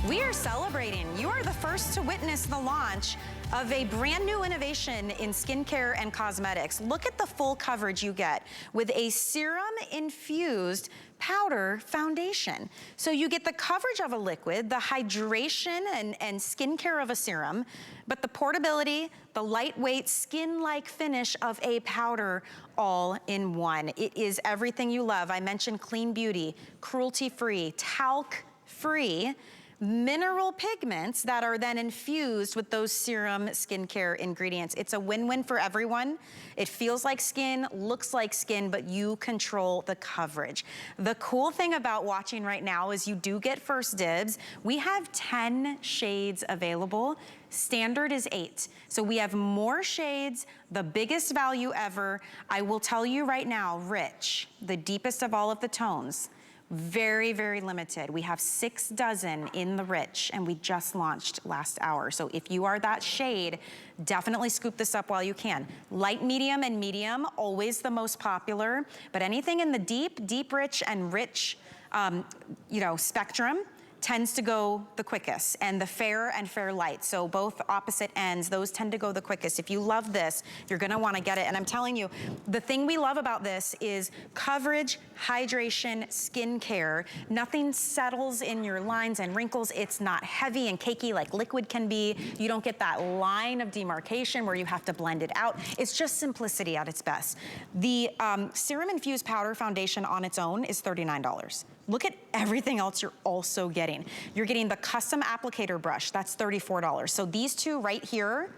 We are celebrating. You are the first to witness the launch of a brand new innovation in skincare and cosmetics. Look at the full coverage you get with a serum infused powder foundation. So you get the coverage of a liquid, the hydration and skincare of a serum, but the portability, the lightweight skin-like finish of a powder all in one. It is everything you love. I mentioned clean beauty, cruelty-free, talc-free, mineral pigments that are then infused with those serum skincare ingredients. It's a win-win for everyone. It feels like skin, looks like skin, but you control the coverage. The cool thing about watching right now is you do get first dibs. We have 10 shades available. Standard is 8. So we have more shades, the biggest value ever. I will tell you right now, rich, the deepest of all of the tones, very, very limited. We have 6 dozen in the rich, and we just launched last hour. So if you are that shade, definitely scoop this up while you can. Light, medium, and medium, always the most popular, but anything in the deep, rich, and rich, spectrum tends to go the quickest, and the fair and fair light. So both opposite ends, those tend to go the quickest. If you love this, you're gonna wanna get it. And I'm telling you, the thing we love about this is coverage, hydration, skincare. Nothing settles in your lines and wrinkles. It's not heavy and cakey like liquid can be. You don't get that line of demarcation where you have to blend it out. It's just simplicity at its best. The serum infused powder foundation on its own is $39. Look at everything else you're also getting. You're getting the custom applicator brush, that's $34. So these two right here,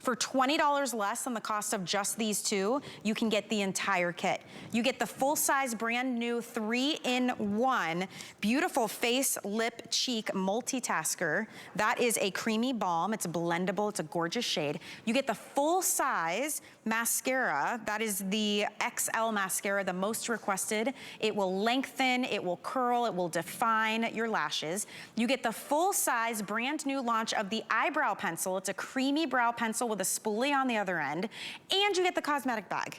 for $20 less than the cost of just these two, you can get the entire kit. You get the full-size, brand new 3-in-1 beautiful face, lip, cheek multitasker. That is a creamy balm. It's blendable. It's a gorgeous shade. You get the full-size mascara. That is the XL mascara, the most requested. It will lengthen, it will curl, it will define your lashes. You get the full-size, brand new launch of the eyebrow pencil. It's a creamy brow pencil with a spoolie on the other end, and you get the cosmetic bag.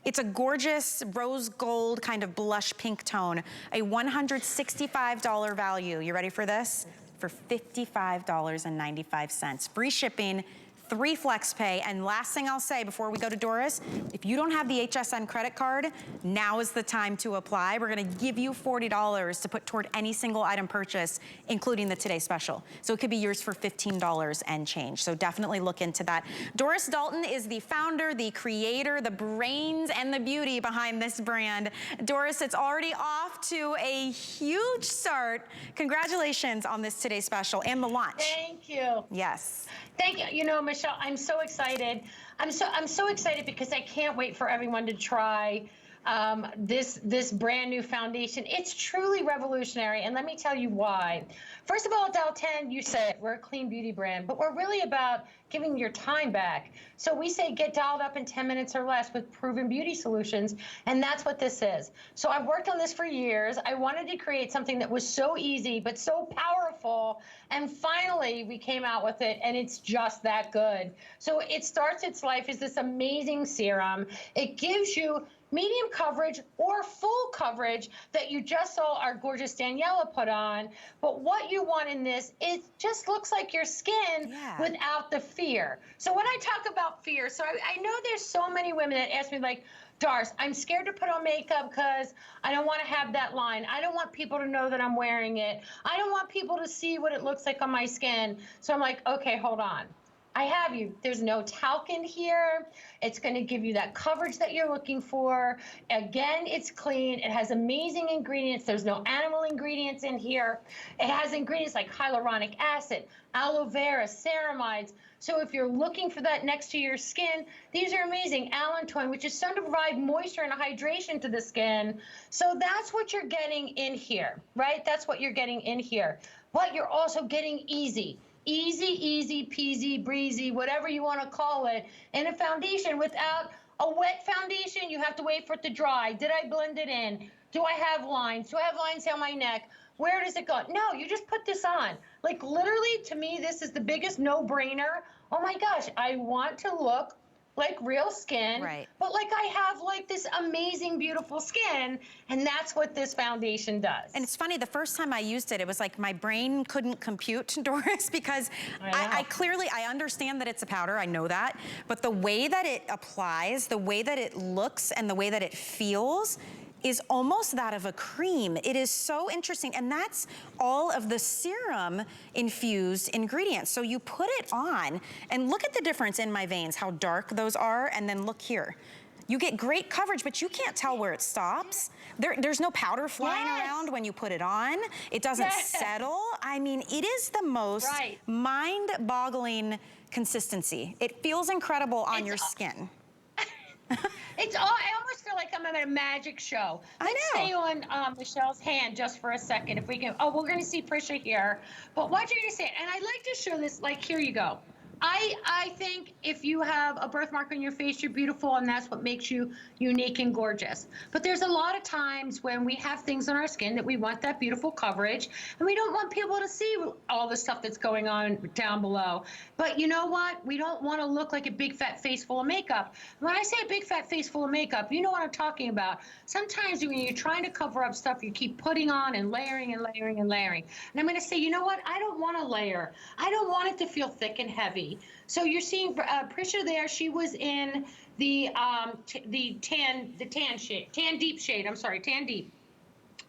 It's a gorgeous rose gold kind of blush pink tone, a $165 value. You ready for this? For $55.95. Free shipping, 3 flex pay, and last thing I'll say before we go to Doris, if you don't have the HSN credit card, now is the time to apply. We're gonna give you $40 to put toward any single item purchase, including the Today Special. So it could be yours for $15 and change. So definitely look into that. Doris Dalton is the founder, the creator, the brains, and the beauty behind this brand. Doris, it's already off to a huge start. Congratulations on this Today Special and the launch. Thank you. Yes. Thank you. You know, Michelle, I'm so excited. I'm so excited because I can't wait for everyone to try this brand new foundation. It's truly revolutionary, and let me tell you why. First of all, Dial 10, you said we're a clean beauty brand, but we're really about giving your time back. So we say get dialed up in 10 minutes or less with proven beauty solutions, and that's what this is. So I've worked on this for years. I wanted to create something that was so easy but so powerful, and finally we came out with it, and it's just that good. So it starts its life as this amazing serum. It gives you medium coverage or full coverage that you just saw our gorgeous Daniela put on. But what you want in this, it just looks like your skin without the fear. So when I talk about fear, so I know there's so many women that ask me like, Darce, I'm scared to put on makeup because I don't want to have that line. I don't want people to know that I'm wearing it. I don't want people to see what it looks like on my skin. So I'm like, okay, hold on. I have you. There's no talc in here. It's going to give you that coverage that you're looking for. Again, it's clean. It has amazing ingredients. There's no animal ingredients in here. It has ingredients like hyaluronic acid, aloe vera, ceramides. So if you're looking for that next to your skin, these are amazing. Allantoin, which is shown to provide moisture and hydration to the skin. So that's what you're getting in here, right? That's what you're getting in here. But you're also getting easy. Easy peasy, breezy, whatever you want to call it, in a foundation. Without a wet foundation, you have to wait for it to dry. Did I blend it in? Do I have lines? Do I have lines down my neck? Where does it go? No, you just put this on. Like literally, to me, this is the biggest no-brainer. Oh my gosh, I want to look like real skin, Right. but like I have like this amazing, beautiful skin, and that's what this foundation does. And it's funny, the first time I used it, it was like my brain couldn't compute, Doris, because I clearly, I understand that it's a powder, I know that, but the way that it applies, the way that it looks, and the way that it feels is almost that of a cream. It is so interesting, and that's all of the serum infused ingredients. So you put it on, and look at the difference in my veins, how dark those are, and then look here. You get great coverage, but you can't tell where it stops. There's no powder flying around when you put it on. It doesn't settle. I mean, it is the most mind-boggling consistency. It feels incredible on your skin. I almost feel like I'm at a magic show. Let's stay on Michelle's hand just for a second, if we can. Oh, we're going to see Prisha here, but what you're going to say, and I'd like to show this. Like, here you go. I think if you have a birthmark on your face, you're beautiful, and that's what makes you unique and gorgeous. But there's a lot of times when we have things on our skin that we want that beautiful coverage, and we don't want people to see all the stuff that's going on down below. But you know what? We don't want to look like a big fat face full of makeup. When I say a big fat face full of makeup, you know what I'm talking about. Sometimes when you're trying to cover up stuff, you keep putting on and layering and layering and layering. And I'm going to say, you know what? I don't want to layer. I don't want it to feel thick and heavy. So you're seeing Prisha there. She was in the tan deep shade. I'm sorry, tan deep.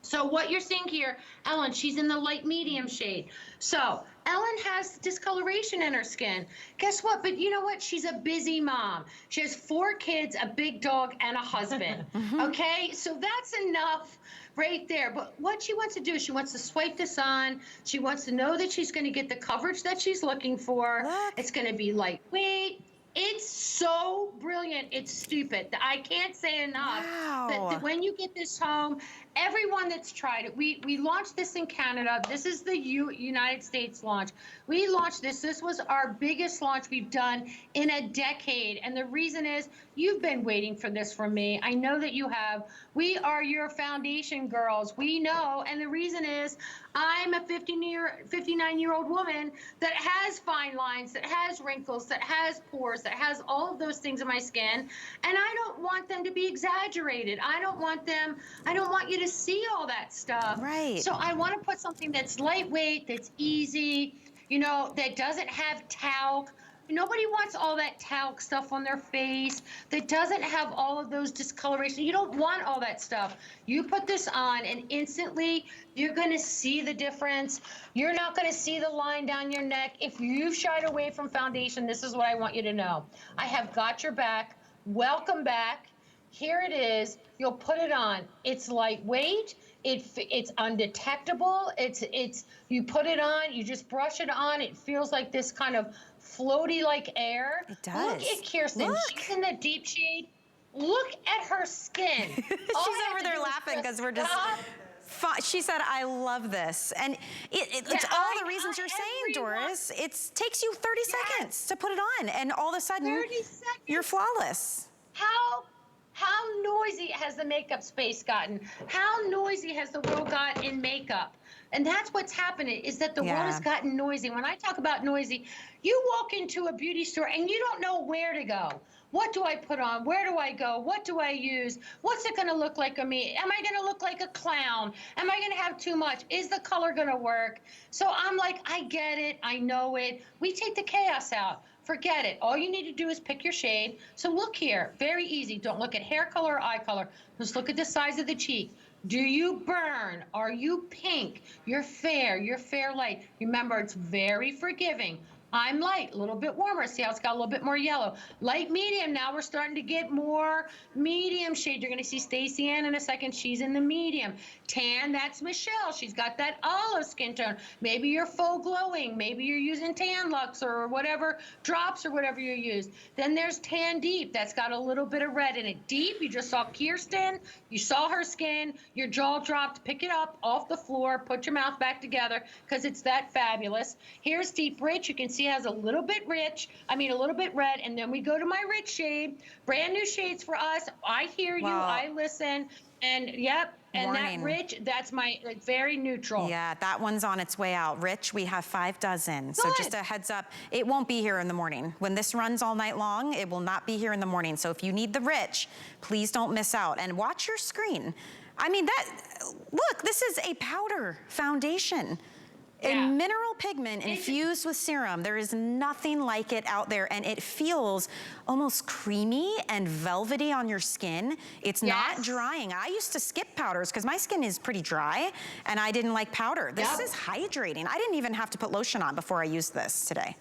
So what you're seeing here, Ellen, she's in the light medium shade. So Ellen has discoloration in her skin. Guess what? But you know what? She's a busy mom. She has 4 kids, a big dog, and a husband. Okay, so that's enough right there. But what she wants to do, she wants to swipe this on. She wants to know that she's going to get the coverage that she's looking for. Look. It's going to be lightweight. It's so brilliant. It's stupid. I can't say enough that when you get this home, everyone that's tried it, we launched this in Canada. This is the United States launch. We launched this. This was our biggest launch we've done in a decade. And the reason is you've been waiting for this from me. I know that you have. We are your foundation girls. We know. And the reason is I'm a 59-year-old woman that has fine lines, that has wrinkles, that has pores, that has all of those things in my skin. And I don't want them to be exaggerated. I don't want you to see all that stuff. Right. So I want to put something that's lightweight, that's easy, you know, that doesn't have talc. Nobody wants all that talc stuff on their face, that doesn't have all of those discoloration. You don't want all that stuff. You put this on and instantly you're going to see the difference. You're not going to see the line down your neck. If you've shied away from foundation, this is what I want you to know. I have got your back. Welcome back. Here it is. You'll put it on. It's lightweight. It's undetectable. You put it on. You just brush it on. It feels like this kind of floaty like air. It does. Look at Kirsten. Look. She's in the deep shade. Look at her skin. She's over there laughing because we're just. She said, I love this. And it's all the reasons you're saying, Doris. It takes you 30 seconds to put it on, and all of a sudden, you're flawless. How noisy has the makeup space gotten? How noisy has the world got in makeup? And that's what's happening, is that the world has gotten noisy. When I talk about noisy, you walk into a beauty store and you don't know where to go. What do I put on? Where do I go? What do I use? What's it going to look like on me? Am I going to look like a clown? Am I going to have too much? Is the color going to work? So I'm like, I get it. I know it. We take the chaos out. Forget it. All you need to do is pick your shade. So look here. Very easy. Don't look at hair color or eye color. Just look at the size of the cheek. Do you burn? Are you pink? You're fair. You're fair light. Remember, it's very forgiving. I'm light, a little bit warmer. See how it's got a little bit more yellow. Light medium, now we're starting to get more medium shade. You're gonna see Stacey Ann in a second, she's in the medium. Tan, that's Michelle, she's got that olive skin tone. Maybe you're full glowing, maybe you're using Tan Lux or whatever, drops or whatever you use. Then there's Tan Deep, that's got a little bit of red in it. Deep, you just saw Kirsten, you saw her skin, your jaw dropped, pick it up off the floor, put your mouth back together, because it's that fabulous. Here's Deep Rich, you can see has a little bit red, and then we go to my rich shade. Brand new shades for us. I hear you, I listen, And yep, and Warning. that rich, that's my very neutral. Yeah, that one's on its way out. Rich, we have 5 dozen. So Good. just a heads up, it won't be here in the morning. When this runs all night long, it will not be here in the morning. So if you need the rich, please don't miss out. And watch your screen. I mean, look, this is a powder foundation. A mineral pigment infused with serum. There is nothing like it out there, and it feels almost creamy and velvety on your skin. It's not drying. I used to skip powders because my skin is pretty dry, and I didn't like powder. This is hydrating. I didn't even have to put lotion on before I used this today.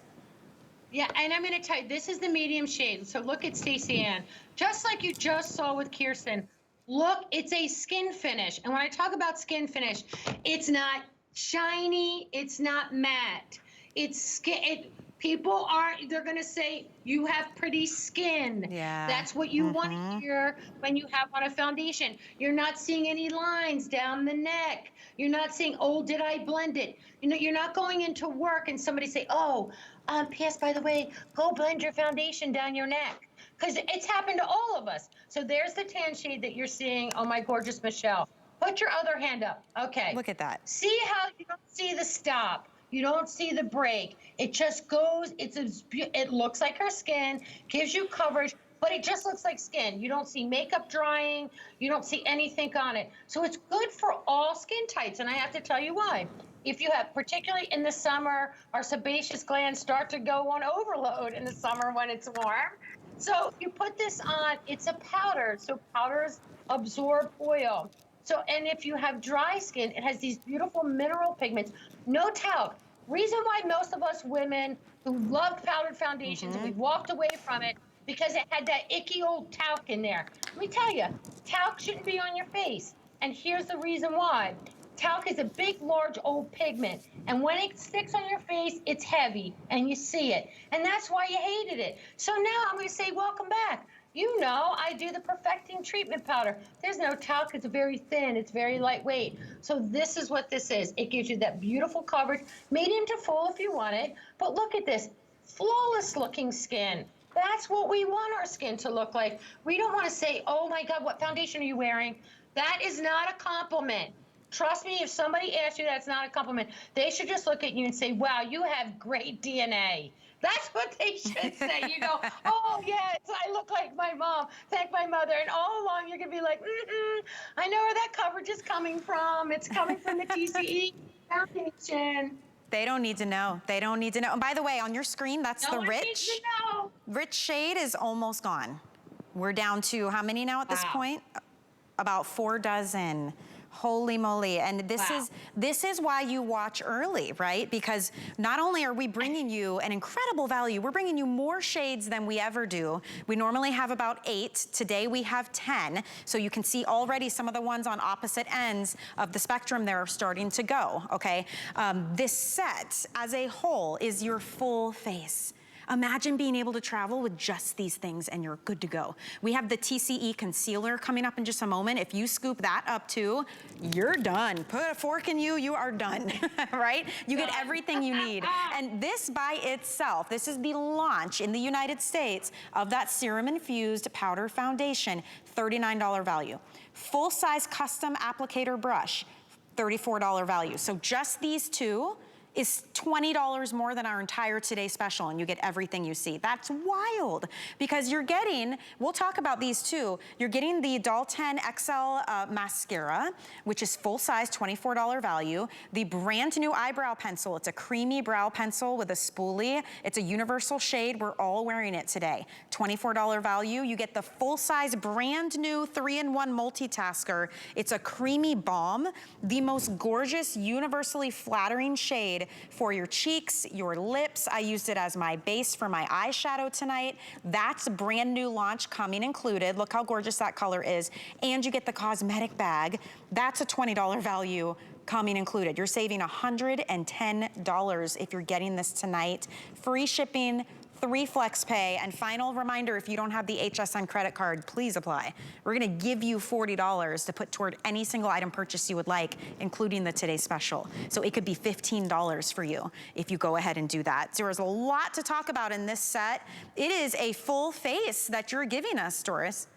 Yeah, and I'm going to tell you, this is the medium shade. So look at Stacey Ann. Just like you just saw with Kirsten, look, it's a skin finish. And when I talk about skin finish, it's not shiny, it's not matte. It's skin. People aren't, they're going to say, you have pretty skin. Yeah. That's what you want to hear when you have on a foundation. You're not seeing any lines down the neck. You're not saying, oh, did I blend it? You know, you're not going into work and somebody say, oh, P.S. by the way, go blend your foundation down your neck. Because it's happened to all of us. So there's the tan shade that you're seeing. Oh, my gorgeous Michelle. Put your other hand up. Okay. Look at that. See how you don't see the stop. You don't see the break. It just goes, it looks like her skin, gives you coverage, but it just looks like skin. You don't see makeup drying. You don't see anything on it. So it's good for all skin types, and I have to tell you why. If you have, particularly in the summer, our sebaceous glands start to go on overload in the summer when it's warm. So you put this on, it's a powder. So powders absorb oil. So, and if you have dry skin, it has these beautiful mineral pigments, no talc. Reason why most of us women who loved powdered foundations, and we walked away from it because it had that icky old talc in there. Let me tell you, talc shouldn't be on your face. And here's the reason why. Talc is a big, large, old pigment. And when it sticks on your face, it's heavy, and you see it. And that's why you hated it. So now I'm going to say, welcome back. You know, I do the perfecting treatment powder. There's no talc. It's very thin. It's very lightweight. So this is what this is. It gives you that beautiful coverage, medium to full if you want it. But look at this, flawless looking skin. That's what we want our skin to look like. We don't want to say, oh my God, what foundation are you wearing? That is not a compliment. Trust me, if somebody asks you that's not a compliment, they should just look at you and say, wow, you have great DNA. That's what they should say. You go, oh, yes, I look like my mom. Thank my mother. And all along, you're going to be like, I know where that coverage is coming from. It's coming from the TCE foundation. They don't need to know. They don't need to know. And by the way, on your screen, that's the rich. Needs to know. Rich shade is almost gone. We're down to how many now at this point? About 4 dozen. Holy moly. And this is why you watch early, right? Because not only are we bringing you an incredible value, we're bringing you more shades than we ever do. We normally have about 8. Today we have 10. So you can see already some of the ones on opposite ends of the spectrum there are starting to go, okay? This set as a whole is your full face. Imagine being able to travel with just these things and you're good to go. We have the TCE concealer coming up in just a moment. If you scoop that up too, you're done. Put a fork in you, you are done, right? You get everything you need. And this by itself, this is the launch in the United States of that serum infused powder foundation, $39 value. Full size custom applicator brush, $34 value. So just these two is $20 more than our entire Today Special, and you get everything you see. That's wild, because you're getting, we'll talk about these too, you're getting the Dalton XL mascara, which is full size, $24 value. The brand new eyebrow pencil, it's a creamy brow pencil with a spoolie. It's a universal shade, we're all wearing it today. $24 value. You get the full size brand new 3-in-1 multitasker. It's a creamy balm, the most gorgeous, universally flattering shade for your cheeks, your lips. I used it as my base for my eyeshadow tonight. That's a brand new launch coming included. Look how gorgeous that color is. And you get the cosmetic bag. That's a $20 value coming included. You're saving $110 if you're getting this tonight. Free shipping, 3 flex pay, and final reminder, if you don't have the HSN credit card, please apply. We're gonna give you $40 to put toward any single item purchase you would like, including the Today Special. So it could be $15 for you if you go ahead and do that. There's a lot to talk about in this set. It is a full face that you're giving us, Doris.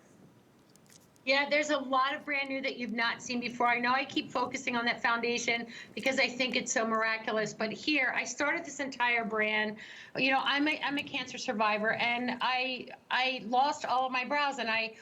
Yeah, there's a lot of brand new that you've not seen before. I know I keep focusing on that foundation because I think it's so miraculous, but here I started this entire brand. You know, I'm a cancer survivor, and I lost all of my brows, and I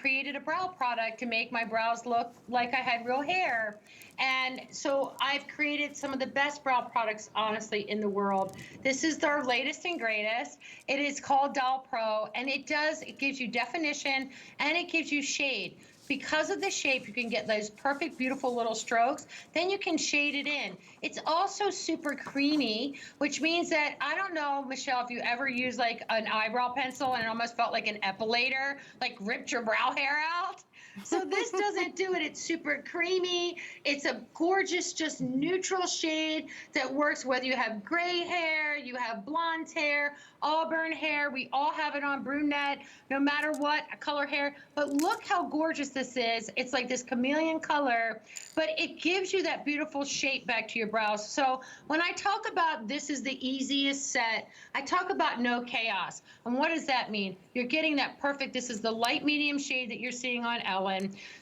created a brow product to make my brows look like I had real hair. And so I've created some of the best brow products, honestly, in the world. This is our latest and greatest. It is called Doll Pro, and it gives you definition and it gives you shade. Because of the shape, you can get those perfect, beautiful little strokes. Then you can shade it in. It's also super creamy, which means that, I don't know, Michelle, if you ever used like an eyebrow pencil and it almost felt like an epilator, like ripped your brow hair out. So this doesn't do it. It's super creamy. It's a gorgeous, just neutral shade that works whether you have gray hair, you have blonde hair, auburn hair. We all have it on brunette, no matter what color hair. But look how gorgeous this is. It's like this chameleon color, but it gives you that beautiful shape back to your brows. So when I talk about this is the easiest set, I talk about no chaos. And what does that mean? You're getting that perfect, this is the light medium shade that you're seeing on Ellen.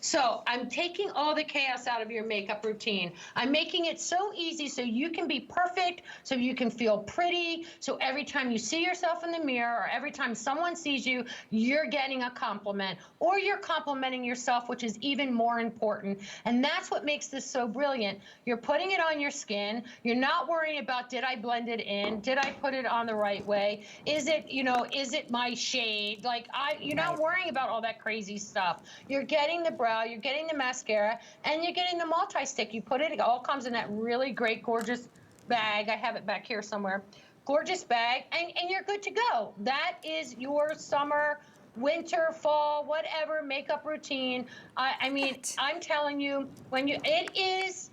So I'm taking all the chaos out of your makeup routine. I'm making it so easy so you can be perfect, so you can feel pretty, so every time you see yourself in the mirror or every time someone sees you, you're getting a compliment or you're complimenting yourself, which is even more important. And that's what makes this so brilliant. You're putting it on your skin. You're not worrying about, did I blend it in? Did I put it on the right way? Is it, you know, is it my shade? Like, you're not worrying about all that crazy stuff. You're getting the brow, you're getting the mascara, and you're getting the multi-stick. You put it, it all comes in that really great, gorgeous bag. I have it back here somewhere. Gorgeous bag, and you're good to go. That is your summer, winter, fall, whatever makeup routine. I mean, I'm telling you, it is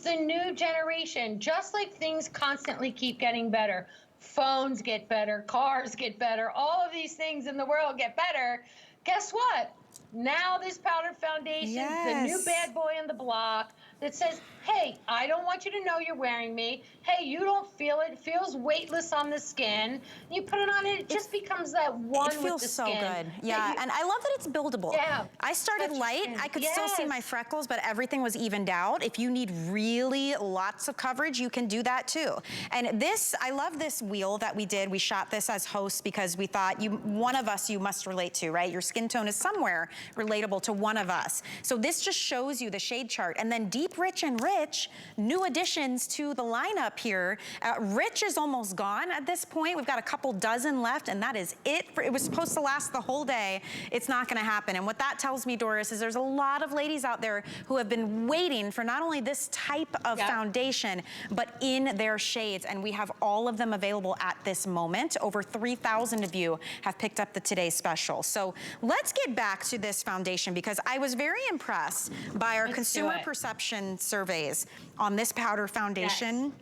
the new generation. Just like things constantly keep getting better. Phones get better, cars get better, all of these things in the world get better. Guess what? Now this powdered foundation, the new bad boy in the block that says, hey, I don't want you to know you're wearing me. Hey, you don't feel it. It feels weightless on the skin. You put it on, and it just becomes that one with the skin. It feels so good. Yeah, and I love that it's buildable. Yeah. I started light. I could still see my freckles, but everything was evened out. If you need really lots of coverage, you can do that too. And this, I love this wheel that we did. We shot this as hosts because we thought one of us you must relate to, right? Your skin tone is somewhere relatable to one of us. So this just shows you the shade chart. And then Deep, Rich, and Rich, new additions to the lineup here. Rich is almost gone at this point. We've got a couple dozen left, and that is it. It was supposed to last the whole day. It's not gonna happen. And what that tells me, Doris, is there's a lot of ladies out there who have been waiting for not only this type of foundation, but in their shades. And we have all of them available at this moment. Over 3,000 of you have picked up the Today Special. So let's get back to this foundation because I was very impressed by our consumer perception surveys on this powder foundation.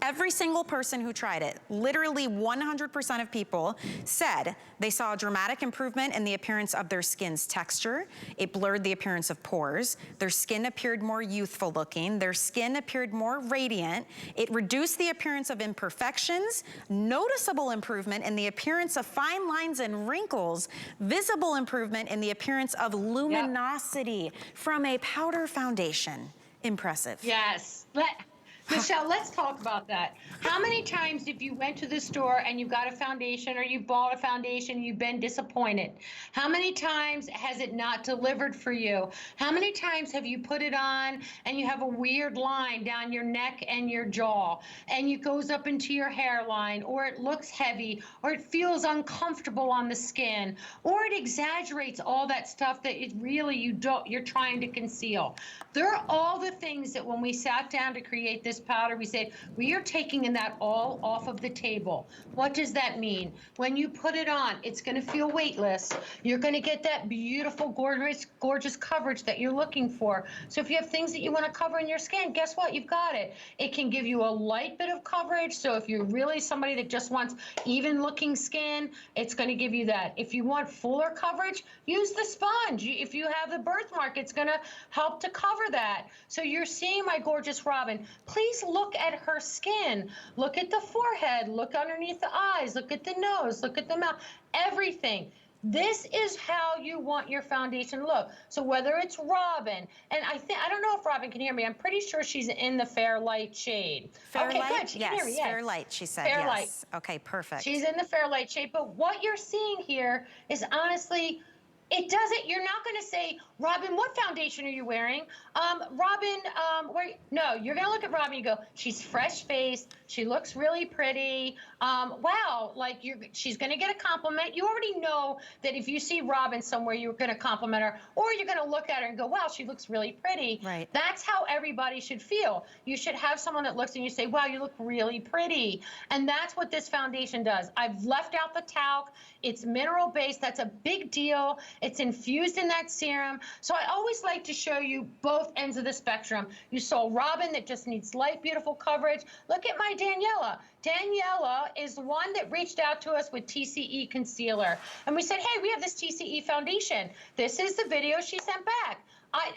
Every single person who tried it, literally 100% of people said they saw a dramatic improvement in the appearance of their skin's texture. It blurred the appearance of pores. Their skin appeared more youthful looking. Their skin appeared more radiant. It reduced the appearance of imperfections, noticeable improvement in the appearance of fine lines and wrinkles, visible improvement in the appearance of luminosity from a powder foundation. Impressive. Yes. Michelle, let's talk about that. How many times if you went to the store and you got a foundation or you bought a foundation, you've been disappointed? How many times has it not delivered for you? How many times have you put it on and you have a weird line down your neck and your jaw and it goes up into your hairline, or it looks heavy, or it feels uncomfortable on the skin, or it exaggerates all that stuff that it really you're trying to conceal? There are all the things that when we sat down to create this powder, we said, we are taking that all off of the table. What does that mean? When you put it on, it's gonna feel weightless. You're gonna get that beautiful, gorgeous coverage that you're looking for. So if you have things that you wanna cover in your skin, guess what? You've got it. It can give you a light bit of coverage. So if you're really somebody that just wants even looking skin, it's gonna give you that. If you want fuller coverage, use the sponge. If you have the birthmark, it's gonna help to cover that. So you're seeing my gorgeous Robin. Please look at her skin. Look at the forehead. Look underneath the eyes. Look at the nose. Look at the mouth. Everything. This is how you want your foundation to look. So whether it's Robin, and I don't know if Robin can hear me. I'm pretty sure she's in the fair light shade. Fair Okay, light? good. She can hear me. Yes, Yes. fair light, she said. Fair Yes. light. Okay, perfect. She's in the fair light shade. But what you're seeing here is honestly, it doesn't, you're not going to say, Robin, what foundation are you wearing? Robin, no, you're going to look at Robin and go, she's fresh faced. She looks really pretty. Wow, like she's going to get a compliment. You already know that if you see Robin somewhere, you're going to compliment her, or you're going to look at her and go, wow, she looks really pretty. Right. That's how everybody should feel. You should have someone that looks and you say, wow, you look really pretty. And that's what this foundation does. I've left out the talc. It's mineral based. That's a big deal. It's infused in that serum. So I always like to show you both ends of the spectrum. You saw Robin that just needs light, beautiful coverage. Look at my Daniela. Daniela is the one that reached out to us with TCE concealer. And we said, hey, we have this TCE foundation. This is the video she sent back.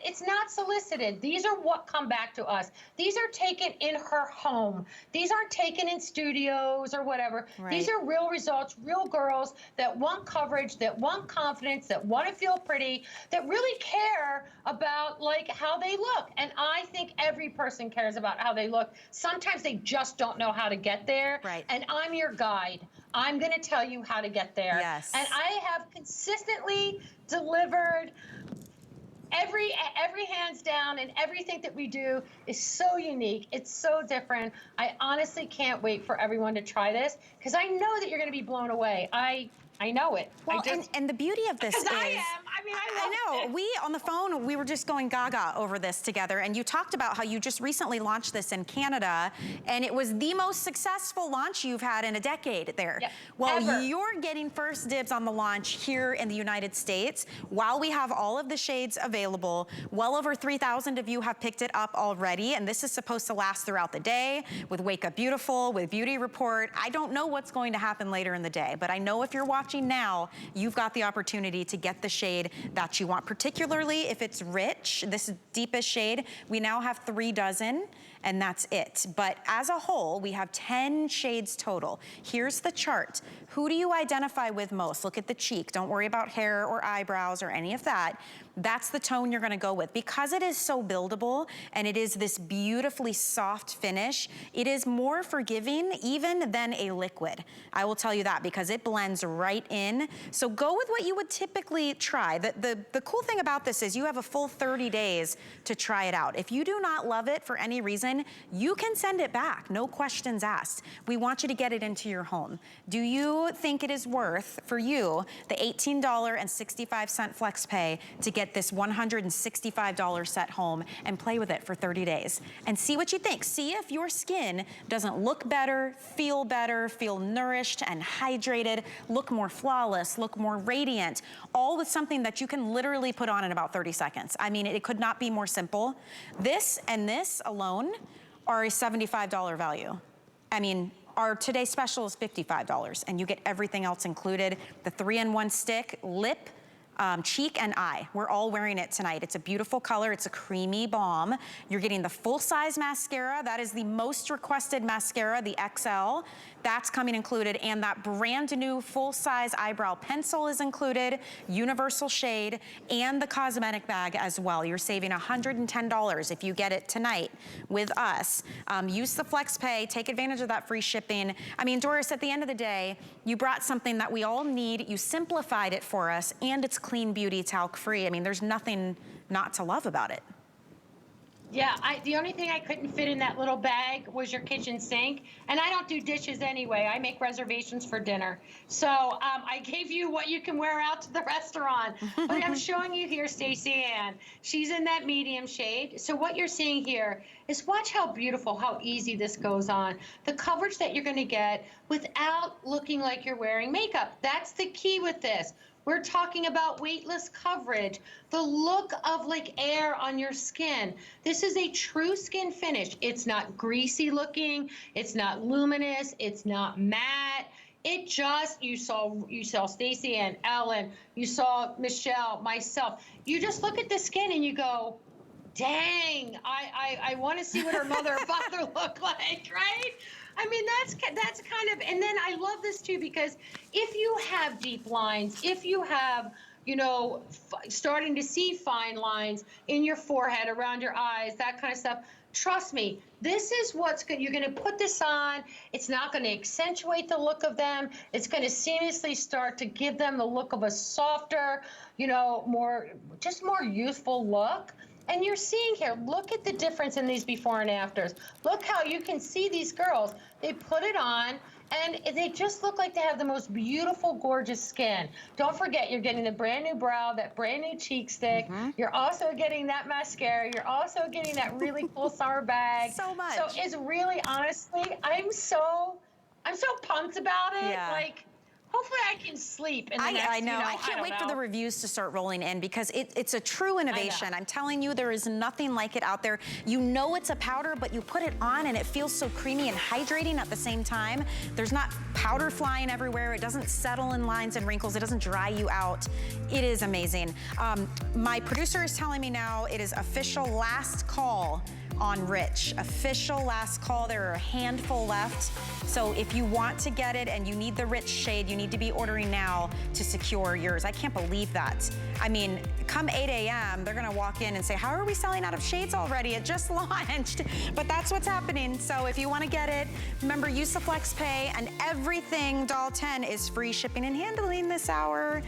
It's not solicited. These are what come back to us. These are taken in her home. These aren't taken in studios or whatever. Right. These are real results, real girls that want coverage, that want confidence, that want to feel pretty, that really care about like how they look. And I think every person cares about how they look. Sometimes they just don't know how to get there. Right. And I'm your guide. I'm going to tell you how to get there. Yes. And I have consistently delivered. Every hands down, and everything that we do is so unique. It's so different. I honestly can't wait for everyone to try this because I know that you're going to be blown away. I know it. Well, and the beauty of this is, I am. I mean, I know. We, on the phone, we were just going gaga over this together, and you talked about how you just recently launched this in Canada, and it was the most successful launch you've had in a decade there. Yep, well, ever. You're getting first dibs on the launch here in the United States. While we have all of the shades available, well over 3,000 of you have picked it up already, and this is supposed to last throughout the day with Wake Up Beautiful, with Beauty Report. I don't know what's going to happen later in the day, but I know if you're watching now, you've got the opportunity to get the shade that you want, particularly if it's rich. This deepest shade, we now have 3 dozen, and that's it. But as a whole, we have 10 shades total. Here's the chart. Who do you identify with most? Look at the cheek. Don't worry about hair or eyebrows or any of that. That's the tone you're gonna go with. Because it is so buildable and it is this beautifully soft finish, it is more forgiving even than a liquid. I will tell you that because it blends right in. So go with what you would typically try. The cool thing about this is you have a full 30 days to try it out. If you do not love it for any reason, you can send it back, no questions asked. We want you to get it into your home. Do you think it is worth, for you, the $18.65 flex pay to get this $165 set home and play with it for 30 days and see what you think? See if your skin doesn't look better, feel nourished and hydrated, look more flawless, look more radiant, all with something that you can literally put on in about 30 seconds. I mean, it could not be more simple. This and this alone are a $75 value. I mean, our today's special is $55, and you get everything else included. The 3-in-1 stick, lip, cheek and eye. We're all wearing it tonight. It's a beautiful color. It's a creamy balm. You're getting the full-size mascara. That is the most requested mascara, the XL. That's coming included, and that brand new full-size eyebrow pencil is included, universal shade, and the cosmetic bag as well. You're saving $110 if you get it tonight with us. Use the flex pay, take advantage of that free shipping. I mean, Doris, at the end of the day, you brought something that we all need, you simplified it for us, and it's clean beauty, talc-free. I mean, there's nothing not to love about it. Yeah, the only thing I couldn't fit in that little bag was your kitchen sink. And I don't do dishes anyway. I make reservations for dinner. So I gave you what you can wear out to the restaurant. But I'm showing you here Stacey Ann. She's in that medium shade. So what you're seeing here is watch how beautiful, how easy this goes on. The coverage that you're going to get without looking like you're wearing makeup. That's the key with this. We're talking about weightless coverage, the look of like air on your skin. This is a true skin finish. It's not greasy looking, it's not luminous, it's not matte. It just, you saw Stacey and Ellen, you saw Michelle, myself. You just look at the skin and you go, dang, I want to see what her mother or father look like, right? I mean, that's kind of, and then I love this too, because if you have deep lines, if you have, you know, starting to see fine lines in your forehead, around your eyes, that kind of stuff, trust me, this is what's good. You're going to put this on. It's not going to accentuate the look of them. It's going to seamlessly start to give them the look of a softer, you know, more, just more youthful look. And you're seeing here, look at the difference in these before and afters. Look how you can see these girls. They put it on, and they just look like they have the most beautiful, gorgeous skin. Don't forget, you're getting the brand new brow, that brand new cheek stick. You're also getting that mascara. You're also getting that really cool summer bag. So much. So it's really, honestly, I'm so pumped about it. Yeah. Like, hopefully I can sleep in the next, I know. you know, I can't wait for the reviews to start rolling in, because it's a true innovation. I'm telling you, there is nothing like it out there. You know it's a powder, but you put it on and it feels so creamy and hydrating at the same time. There's not powder flying everywhere. It doesn't settle in lines and wrinkles. It doesn't dry you out. It is amazing. My producer is telling me now it is official last call on Rich. Official last call. There are a handful left. So if you want to get it and you need the Rich shade, you need to be ordering now to secure yours. I can't believe that. I mean, come 8 a.m., they're gonna walk in and say, how are we selling out of shades already? It just launched. But that's what's happening. So if you wanna get it, remember, use the FlexPay, and everything Doll 10 is free shipping and handling this hour.